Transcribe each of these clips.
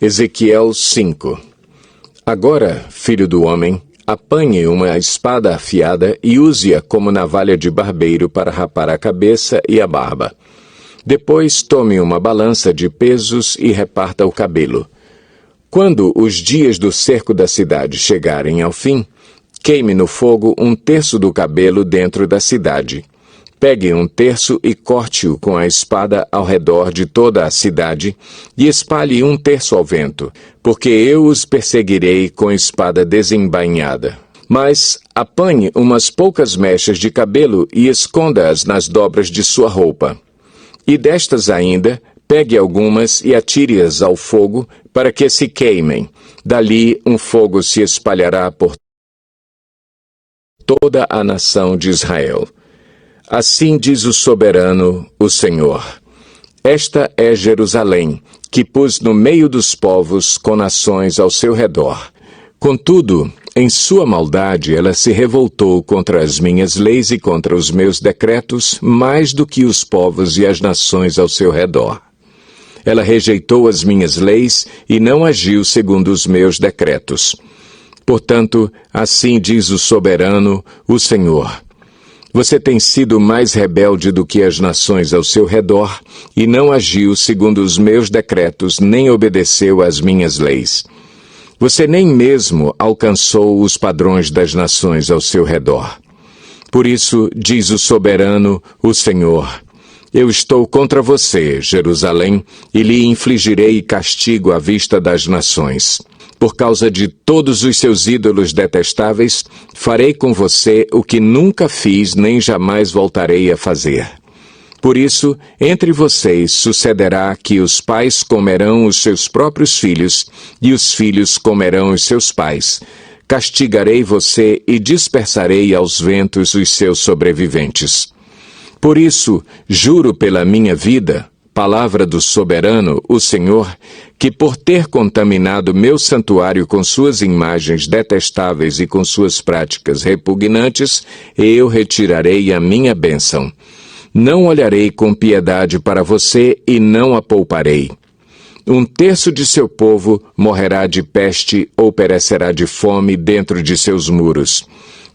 Ezequiel 5. Agora, filho do homem, apanhe uma espada afiada e use-a como navalha de barbeiro para rapar a cabeça e a barba. Depois tome uma balança de pesos e reparta o cabelo. Quando os dias do cerco da cidade chegarem ao fim, queime no fogo 1/3 do cabelo dentro da cidade. Pegue 1/3 e corte-o com a espada ao redor de toda a cidade e espalhe 1/3 ao vento, porque eu os perseguirei com espada desembainhada. Mas apanhe umas poucas mechas de cabelo e esconda-as nas dobras de sua roupa. E destas ainda, pegue algumas e atire-as ao fogo para que se queimem. Dali um fogo se espalhará por toda a nação de Israel. Assim diz o soberano, o Senhor. Esta é Jerusalém, que pus no meio dos povos com nações ao seu redor. Contudo, em sua maldade ela se revoltou contra as minhas leis e contra os meus decretos, mais do que os povos e as nações ao seu redor. Ela rejeitou as minhas leis e não agiu segundo os meus decretos. Portanto, assim diz o soberano, o Senhor. Você tem sido mais rebelde do que as nações ao seu redor e não agiu segundo os meus decretos, nem obedeceu às minhas leis. Você nem mesmo alcançou os padrões das nações ao seu redor. Por isso, diz o soberano, o Senhor, eu estou contra você, Jerusalém, e lhe infligirei castigo à vista das nações. Por causa de todos os seus ídolos detestáveis, farei com você o que nunca fiz nem jamais voltarei a fazer. Por isso, entre vocês sucederá que os pais comerão os seus próprios filhos e os filhos comerão os seus pais. Castigarei você e dispersarei aos ventos os seus sobreviventes. Por isso, juro pela minha vida, palavra do soberano, o Senhor, que por ter contaminado meu santuário com suas imagens detestáveis e com suas práticas repugnantes, eu retirarei a minha bênção. Não olharei com piedade para você e não a pouparei. 1/3 de seu povo morrerá de peste ou perecerá de fome dentro de seus muros.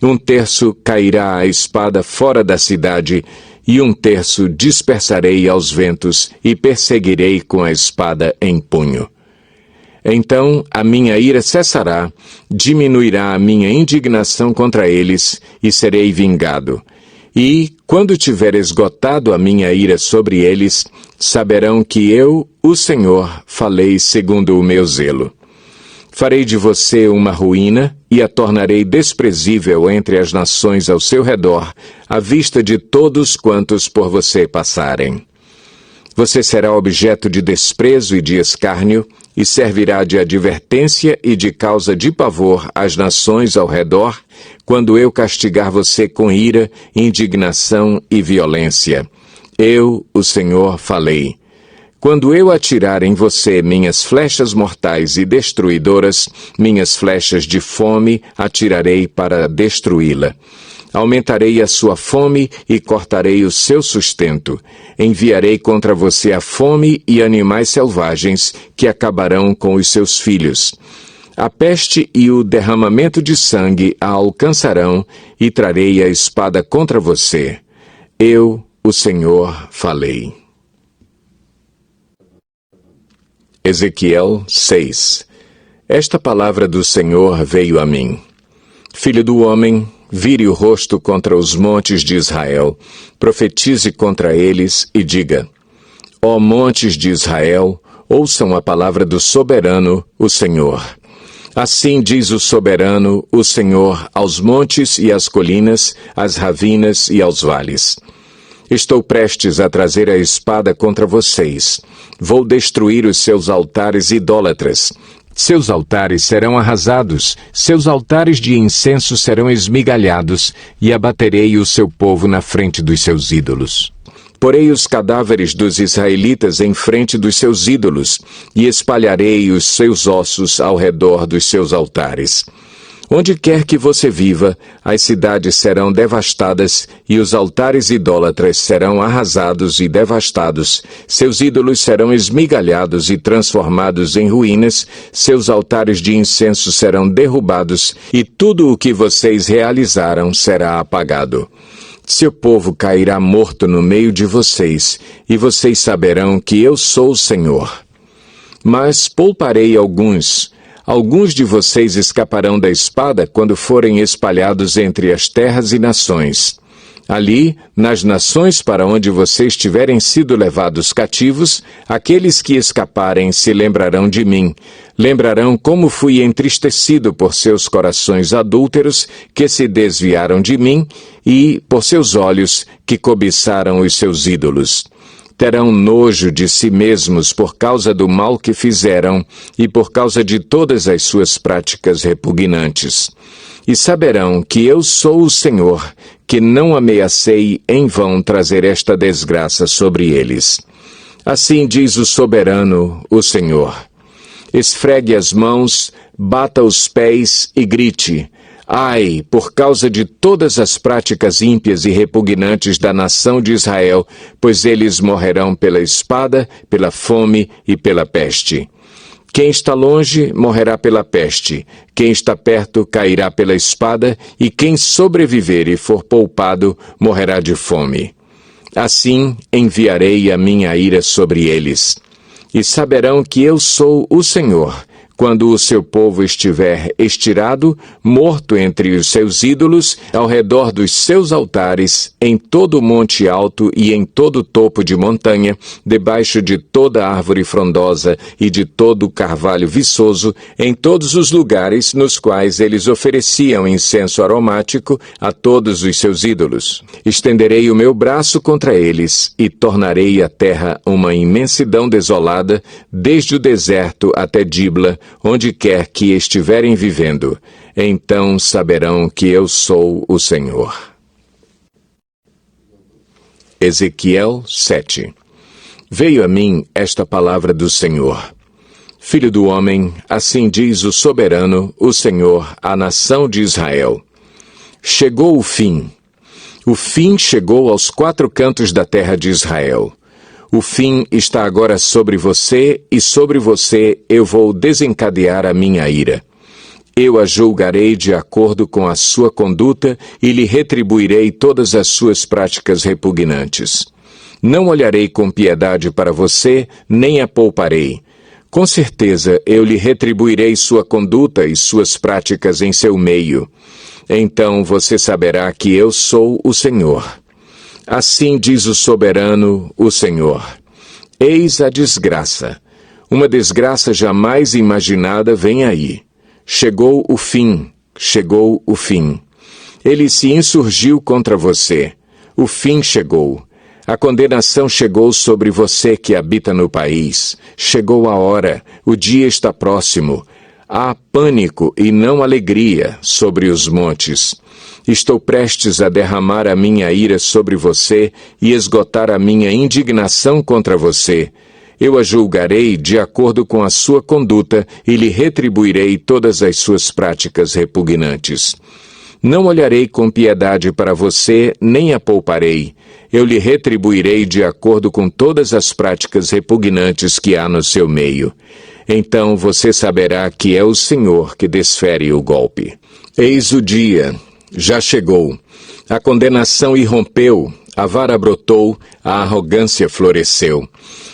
1/3 cairá a espada fora da cidade, e 1/3 dispersarei aos ventos e perseguirei com a espada em punho. Então a minha ira cessará, diminuirá a minha indignação contra eles e serei vingado. E, quando tiver esgotado a minha ira sobre eles, saberão que eu, o Senhor, falei segundo o meu zelo. Farei de você uma ruína e a tornarei desprezível entre as nações ao seu redor, à vista de todos quantos por você passarem. Você será objeto de desprezo e de escárnio, e servirá de advertência e de causa de pavor às nações ao redor, quando eu castigar você com ira, indignação e violência. Eu, o Senhor, falei. Quando eu atirar em você minhas flechas mortais e destruidoras, minhas flechas de fome atirarei para destruí-la. Aumentarei a sua fome e cortarei o seu sustento. Enviarei contra você a fome e animais selvagens que acabarão com os seus filhos. A peste e o derramamento de sangue a alcançarão e trarei a espada contra você. Eu, o Senhor, falei. Ezequiel 6. Esta palavra do Senhor veio a mim. Filho do homem, vire o rosto contra os montes de Israel, profetize contra eles e diga: Ó montes de Israel, ouçam a palavra do soberano, o Senhor. Assim diz o soberano, o Senhor, aos montes e às colinas, às ravinas e aos vales. Estou prestes a trazer a espada contra vocês. Vou destruir os seus altares idólatras. Seus altares serão arrasados, seus altares de incenso serão esmigalhados, e abaterei o seu povo na frente dos seus ídolos. Porei os cadáveres dos israelitas em frente dos seus ídolos, e espalharei os seus ossos ao redor dos seus altares. Onde quer que você viva, as cidades serão devastadas e os altares idólatras serão arrasados e devastados. Seus ídolos serão esmigalhados e transformados em ruínas, seus altares de incenso serão derrubados e tudo o que vocês realizaram será apagado. Seu povo cairá morto no meio de vocês, e vocês saberão que eu sou o Senhor. Mas pouparei alguns. Alguns de vocês escaparão da espada quando forem espalhados entre as terras e nações. Ali, nas nações para onde vocês tiverem sido levados cativos, aqueles que escaparem se lembrarão de mim. Lembrarão como fui entristecido por seus corações adúlteros que se desviaram de mim e por seus olhos que cobiçaram os seus ídolos. Terão nojo de si mesmos por causa do mal que fizeram e por causa de todas as suas práticas repugnantes. E saberão que eu sou o Senhor, que não ameacei em vão trazer esta desgraça sobre eles. Assim diz o soberano, o Senhor. Esfregue as mãos, bata os pés e grite: ai, por causa de todas as práticas ímpias e repugnantes da nação de Israel, pois eles morrerão pela espada, pela fome e pela peste. Quem está longe morrerá pela peste, quem está perto cairá pela espada, e quem sobreviver e for poupado morrerá de fome. Assim enviarei a minha ira sobre eles. E saberão que eu sou o Senhor, quando o seu povo estiver estirado, morto entre os seus ídolos, ao redor dos seus altares, em todo o monte alto e em todo topo de montanha, debaixo de toda árvore frondosa e de todo o carvalho viçoso, em todos os lugares nos quais eles ofereciam incenso aromático a todos os seus ídolos. Estenderei o meu braço contra eles e tornarei a terra uma imensidão desolada, desde o deserto até Dibla, onde quer que estiverem vivendo. Então saberão que eu sou o Senhor. Ezequiel 7. Veio a mim esta palavra do Senhor. Filho do homem, assim diz o soberano, o Senhor, à nação de Israel. Chegou o fim. O fim chegou aos 4 cantos da terra de Israel. O fim está agora sobre você, e sobre você eu vou desencadear a minha ira. Eu a julgarei de acordo com a sua conduta e lhe retribuirei todas as suas práticas repugnantes. Não olharei com piedade para você, nem a pouparei. Com certeza eu lhe retribuirei sua conduta e suas práticas em seu meio. Então você saberá que eu sou o Senhor. Assim diz o soberano, o Senhor. Eis a desgraça. Uma desgraça jamais imaginada vem aí. Chegou o fim, chegou o fim. Ele se insurgiu contra você. O fim chegou. A condenação chegou sobre você que habita no país. Chegou a hora, o dia está próximo. Há pânico e não alegria sobre os montes. Estou prestes a derramar a minha ira sobre você e esgotar a minha indignação contra você. Eu a julgarei de acordo com a sua conduta e lhe retribuirei todas as suas práticas repugnantes. Não olharei com piedade para você, nem a pouparei. Eu lhe retribuirei de acordo com todas as práticas repugnantes que há no seu meio. Então você saberá que é o Senhor que desfere o golpe. Eis o dia. Já chegou. A condenação irrompeu, a vara brotou, a arrogância floresceu.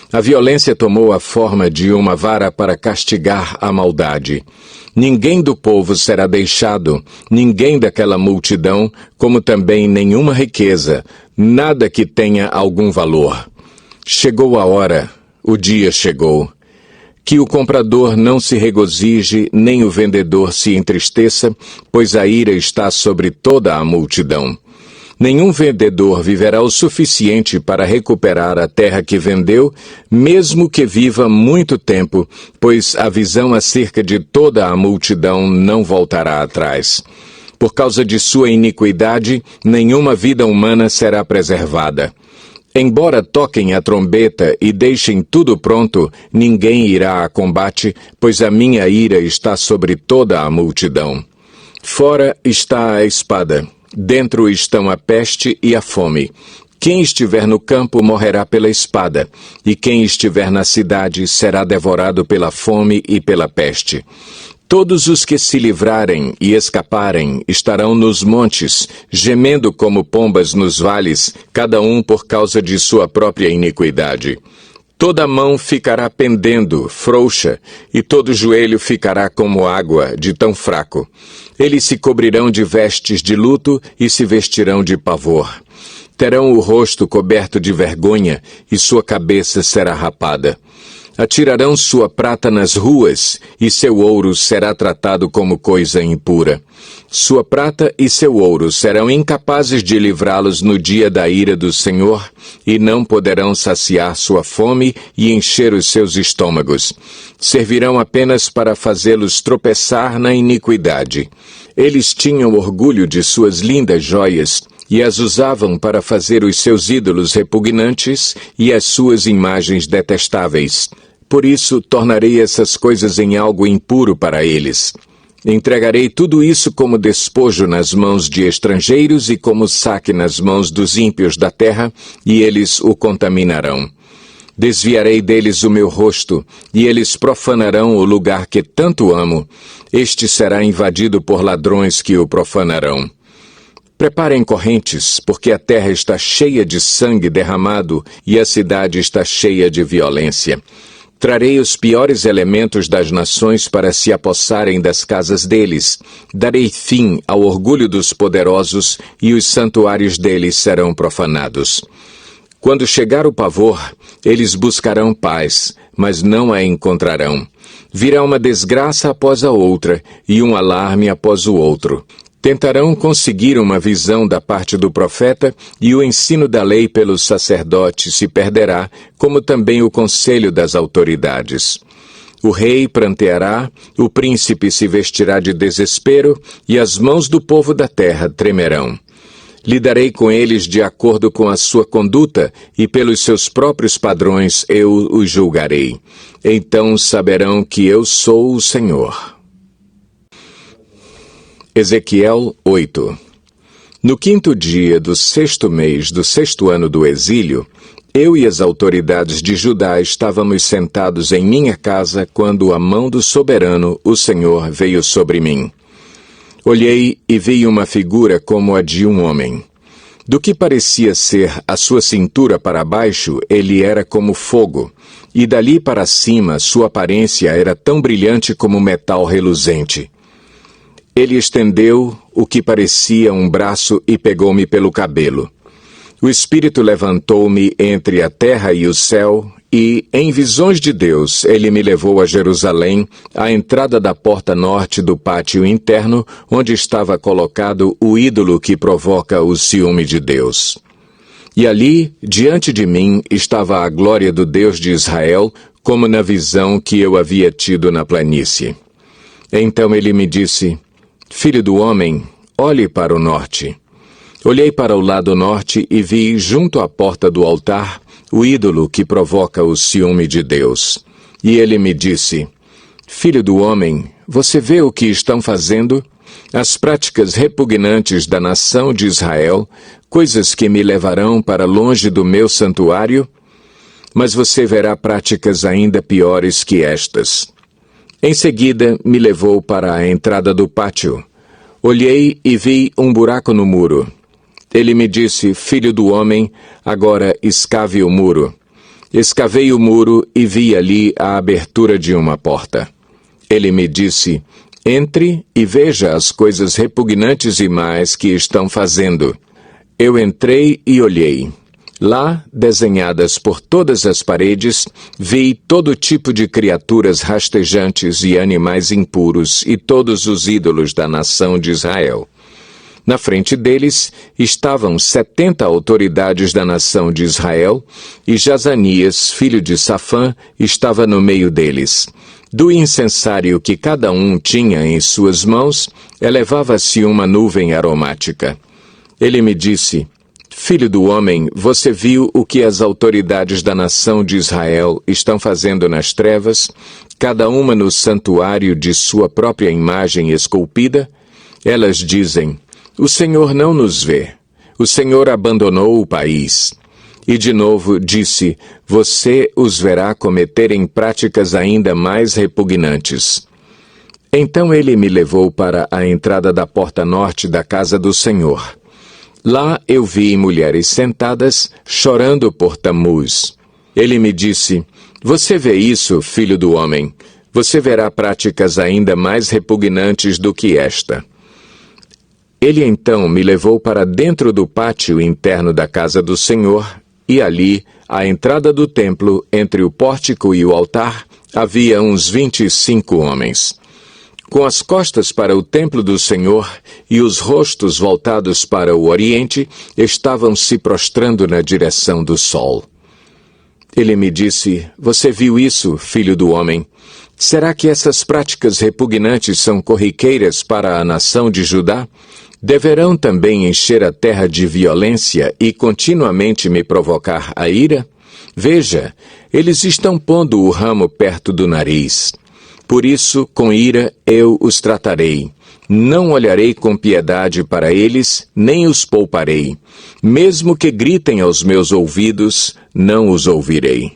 A violência tomou a forma de uma vara para castigar a maldade. Ninguém do povo será deixado, ninguém daquela multidão, como também nenhuma riqueza, nada que tenha algum valor. Chegou a hora, o dia chegou. Que o comprador não se regozije, nem o vendedor se entristeça, pois a ira está sobre toda a multidão. Nenhum vendedor viverá o suficiente para recuperar a terra que vendeu, mesmo que viva muito tempo, pois a visão acerca de toda a multidão não voltará atrás. Por causa de sua iniquidade, nenhuma vida humana será preservada. Embora toquem a trombeta e deixem tudo pronto, ninguém irá a combate, pois a minha ira está sobre toda a multidão. Fora está a espada, dentro estão a peste e a fome. Quem estiver no campo morrerá pela espada, e quem estiver na cidade será devorado pela fome e pela peste. Todos os que se livrarem e escaparem estarão nos montes, gemendo como pombas nos vales, cada um por causa de sua própria iniquidade. Toda mão ficará pendendo, frouxa, e todo joelho ficará como água, de tão fraco. Eles se cobrirão de vestes de luto e se vestirão de pavor. Terão o rosto coberto de vergonha e sua cabeça será rapada. Atirarão sua prata nas ruas, e seu ouro será tratado como coisa impura. Sua prata e seu ouro serão incapazes de livrá-los no dia da ira do Senhor, e não poderão saciar sua fome e encher os seus estômagos. Servirão apenas para fazê-los tropeçar na iniquidade. Eles tinham orgulho de suas lindas joias, e as usavam para fazer os seus ídolos repugnantes e as suas imagens detestáveis. Por isso, tornarei essas coisas em algo impuro para eles. Entregarei tudo isso como despojo nas mãos de estrangeiros e como saque nas mãos dos ímpios da terra, e eles o contaminarão. Desviarei deles o meu rosto, e eles profanarão o lugar que tanto amo. Este será invadido por ladrões que o profanarão. Preparem correntes, porque a terra está cheia de sangue derramado e a cidade está cheia de violência. Trarei os piores elementos das nações para se apossarem das casas deles. Darei fim ao orgulho dos poderosos e os santuários deles serão profanados. Quando chegar o pavor, eles buscarão paz, mas não a encontrarão. Virá uma desgraça após a outra e um alarme após o outro. Tentarão conseguir uma visão da parte do profeta e o ensino da lei pelos sacerdotes se perderá, como também o conselho das autoridades. O rei pranteará, o príncipe se vestirá de desespero e as mãos do povo da terra tremerão. Lidarei com eles de acordo com a sua conduta e pelos seus próprios padrões eu os julgarei. Então saberão que eu sou o Senhor. Ezequiel 8. No 5º dia do 6º mês do 6º ano do exílio, eu e as autoridades de Judá estávamos sentados em minha casa quando a mão do soberano, o Senhor, veio sobre mim. Olhei e vi uma figura como a de um homem. Do que parecia ser a sua cintura para baixo, ele era como fogo, e dali para cima sua aparência era tão brilhante como metal reluzente. Ele estendeu o que parecia um braço e pegou-me pelo cabelo. O Espírito levantou-me entre a terra e o céu e, em visões de Deus, ele me levou a Jerusalém, à entrada da porta norte do pátio interno, onde estava colocado o ídolo que provoca o ciúme de Deus. E ali, diante de mim, estava a glória do Deus de Israel, como na visão que eu havia tido na planície. Então ele me disse: Filho do homem, olhe para o norte. Olhei para o lado norte e vi, junto à porta do altar, o ídolo que provoca o ciúme de Deus. E ele me disse: Filho do homem, você vê o que estão fazendo? As práticas repugnantes da nação de Israel, coisas que me levarão para longe do meu santuário? Mas você verá práticas ainda piores que estas. Em seguida, me levou para a entrada do pátio. Olhei e vi um buraco no muro. Ele me disse: Filho do homem, agora escave o muro. Escavei o muro e vi ali a abertura de uma porta. Ele me disse: Entre e veja as coisas repugnantes e más que estão fazendo. Eu entrei e olhei. Lá, desenhadas por todas as paredes, vi todo tipo de criaturas rastejantes e animais impuros e todos os ídolos da nação de Israel. Na frente deles estavam 70 autoridades da nação de Israel, e Jazanias, filho de Safã, estava no meio deles. Do incensário que cada um tinha em suas mãos, elevava-se uma nuvem aromática. Ele me disse: Filho do homem, você viu o que as autoridades da nação de Israel estão fazendo nas trevas, cada uma no santuário de sua própria imagem esculpida? Elas dizem: o Senhor não nos vê. O Senhor abandonou o país. E de novo disse: você os verá cometerem práticas ainda mais repugnantes. Então ele me levou para a entrada da porta norte da casa do Senhor. Lá eu vi mulheres sentadas, chorando por Tamuz. Ele me disse: você vê isso, filho do homem? Você verá práticas ainda mais repugnantes do que esta. Ele então me levou para dentro do pátio interno da casa do Senhor, e ali, à entrada do templo, entre o pórtico e o altar, havia uns 25 homens. Com as costas para o templo do Senhor e os rostos voltados para o oriente, estavam se prostrando na direção do sol. Ele me disse: você viu isso, filho do homem? Será que essas práticas repugnantes são corriqueiras para a nação de Judá? Deverão também encher a terra de violência e continuamente me provocar a ira? Veja, eles estão pondo o ramo perto do nariz. Por isso, com ira, eu os tratarei. Não olharei com piedade para eles, nem os pouparei. Mesmo que gritem aos meus ouvidos, não os ouvirei.